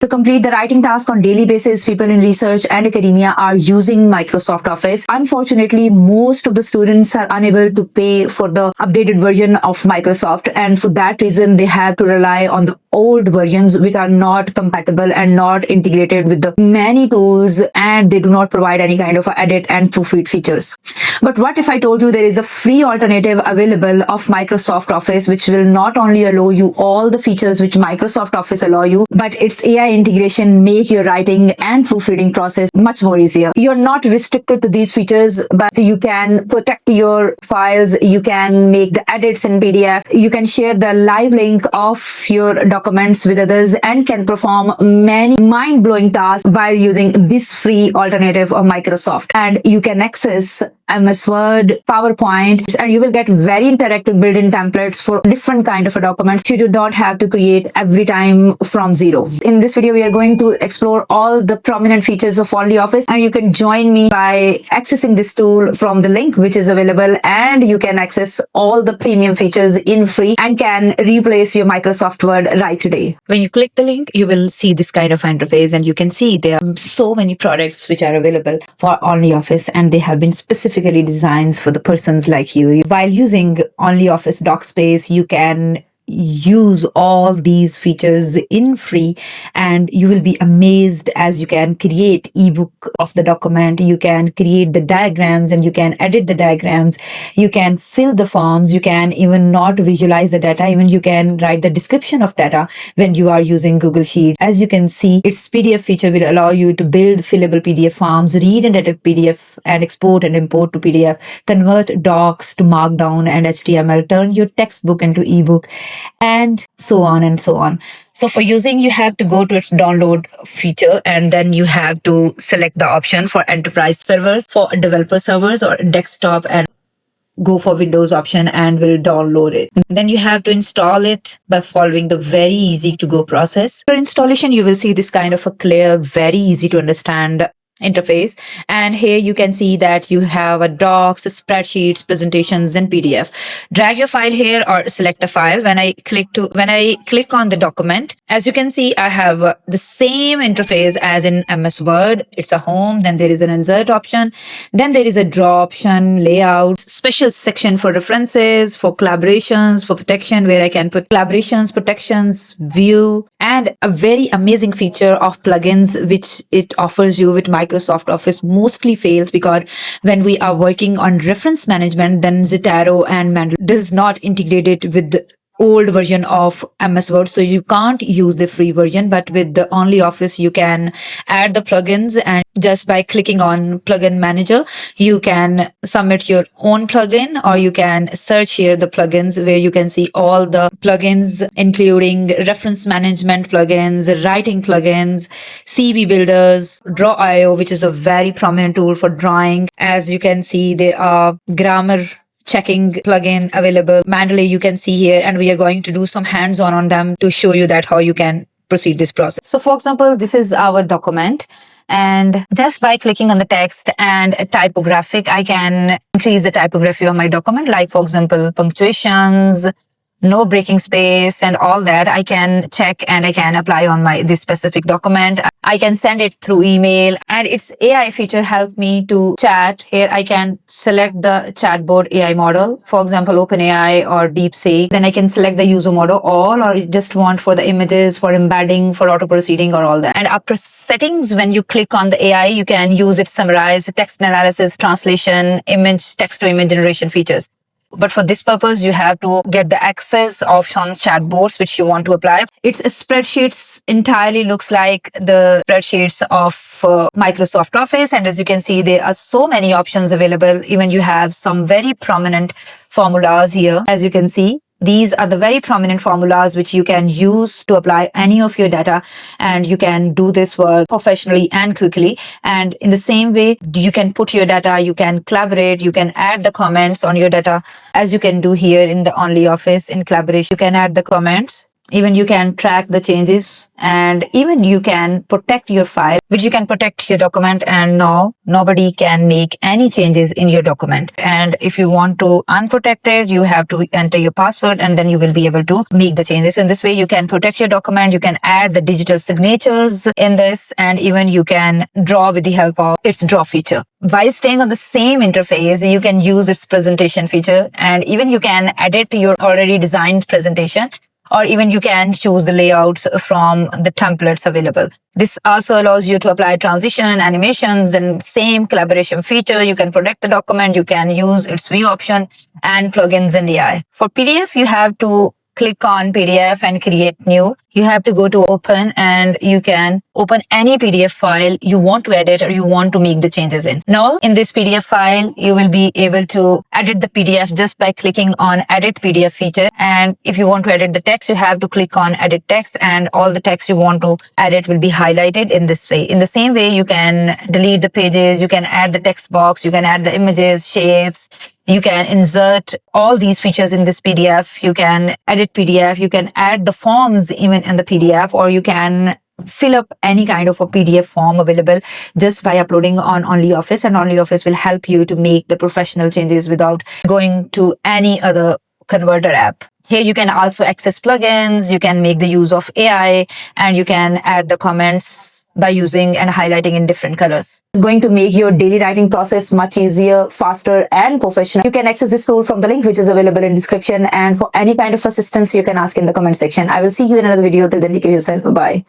To complete the writing task on daily basis, people in research and academia are using Microsoft Office. Unfortunately, most of the students are unable to pay for the updated version of Microsoft, and for that reason, they have to rely on the old versions which are not compatible and not integrated with the many tools, and they do not provide any kind of edit and proofread features. But what if I told you there is a free alternative available of Microsoft Office which will not only allow you all the features which Microsoft Office allow you, but its AI integration make your writing and proofreading process much more easier. You're not restricted to these features, but you can protect your files, you can make the edits in PDF, you can share the live link of your documents with others, and can perform many mind-blowing tasks while using this free alternative of Microsoft. And you can access MS Word, PowerPoint, and you will get very interactive built-in templates for different kind of documents. You do not have to create every time from zero. In this video, we are going to explore all the prominent features of OnlyOffice, and you can join me by accessing this tool from the link which is available, and you can access all the premium features in free and can replace your Microsoft Word right today. When you click the link, you will see this kind of interface, and you can see there are so many products which are available for OnlyOffice, and they have been specifically designed for the persons like you. While using OnlyOffice Dockspace, you can use all these features in free, and you will be amazed as you can create ebook of the document, you can create the diagrams, and you can edit the diagrams, you can fill the forms, you can even not visualize the data, even you can write the description of data when you are using Google Sheets. As you can see, its PDF feature will allow you to build fillable PDF forms, read and edit PDF, and export and import to PDF, convert docs to markdown and HTML, turn your textbook into ebook, and so on and so on. So for using, you have to go to its download feature, and then you have to select the option for enterprise servers, for developer servers or desktop, and go for Windows option and will download it. Then you have to install it by following the very easy to go process. For installation, you will see this kind of a clear, very easy to understand interface, and here you can see that you have a docs, spreadsheets, presentations, and PDF. Drag your file here or select a file. When I click on the document, as you can see, I have the same interface as in MS Word. It's a home, then there is an insert option, then there is a draw option, layout, special section for references, for collaborations, for protection, where I can put collaborations, protections, view, and a very amazing feature of plugins which it offers you with Microsoft Office mostly fails because when we are working on reference management, then Zotero and Mendeley does not integrate it with the old version of MS Word, so you can't use the free version. But with the OnlyOffice, you can add the plugins, and just by clicking on plugin manager, you can submit your own plugin, or you can search here the plugins, where you can see all the plugins, including reference management plugins, writing plugins, CV builders, Draw.io, which is a very prominent tool for drawing. As you can see, there are grammar checking plugin available. Mendeley you can see here, and we are going to do some hands-on on them to show you that how you can proceed this process. So for example, this is our document, and just by clicking on the text and typographic, I can increase the typography of my document, like for example, punctuations, no breaking space, and all that I can check, and I can apply on this specific document. I can send it through email, and its AI feature helped me to chat. Here I can select the chatbot AI model, for example, OpenAI or DeepSeek. Then I can select the user model, all, or just want for the images, for embedding, for auto proceeding, or all that. And after settings, when you click on the AI, you can use it to summarize, text analysis, translation, image, text to image generation features. But for this purpose, you have to get the access of some chatbots which you want to apply. Its spreadsheets entirely looks like the spreadsheets of Microsoft Office. And as you can see, there are so many options available. Even you have some very prominent formulas here. As you can see, these are the very prominent formulas which you can use to apply any of your data, and you can do this work professionally and quickly. And in the same way, you can put your data, you can collaborate, you can add the comments on your data, as you can do here in the OnlyOffice in collaboration. You can add the comments Even you can track the changes, and even you can protect your file, which you can protect your document, and now nobody can make any changes in your document. And if you want to unprotect it, you have to enter your password, and then you will be able to make the changes. So in this way, you can protect your document, you can add the digital signatures in this, and even you can draw with the help of its draw feature. While staying on the same interface, you can use its presentation feature, and even you can edit your already designed presentation, or even you can choose the layouts from the templates available. This also allows you to apply transition, animations, and same collaboration feature. You can protect the document, you can use its view option and plugins and AI. For PDF, you have to click on PDF and create new. You have to go to open, and you can open any PDF file you want to edit or you want to make the changes in. Now, in this PDF file, you will be able to edit the PDF just by clicking on edit PDF feature. And if you want to edit the text, you have to click on edit text, and all the text you want to edit will be highlighted in this way. In the same way, you can delete the pages, you can add the text box, you can add the images, shapes, you can insert all these features in this PDF. You can edit PDF, you can add the forms even in the PDF, or you can fill up any kind of a PDF form available just by uploading on OnlyOffice, and OnlyOffice will help you to make the professional changes without going to any other converter app. Here you can also access plugins, you can make the use of AI, and you can add the comments by using and highlighting in different colors. It's going to make your daily writing process much easier, faster, and professional. You can access this tool from the link which is available in description, and for any kind of assistance you can ask in the comment section. I will see you in another video. Till then, take care of yourself. Bye.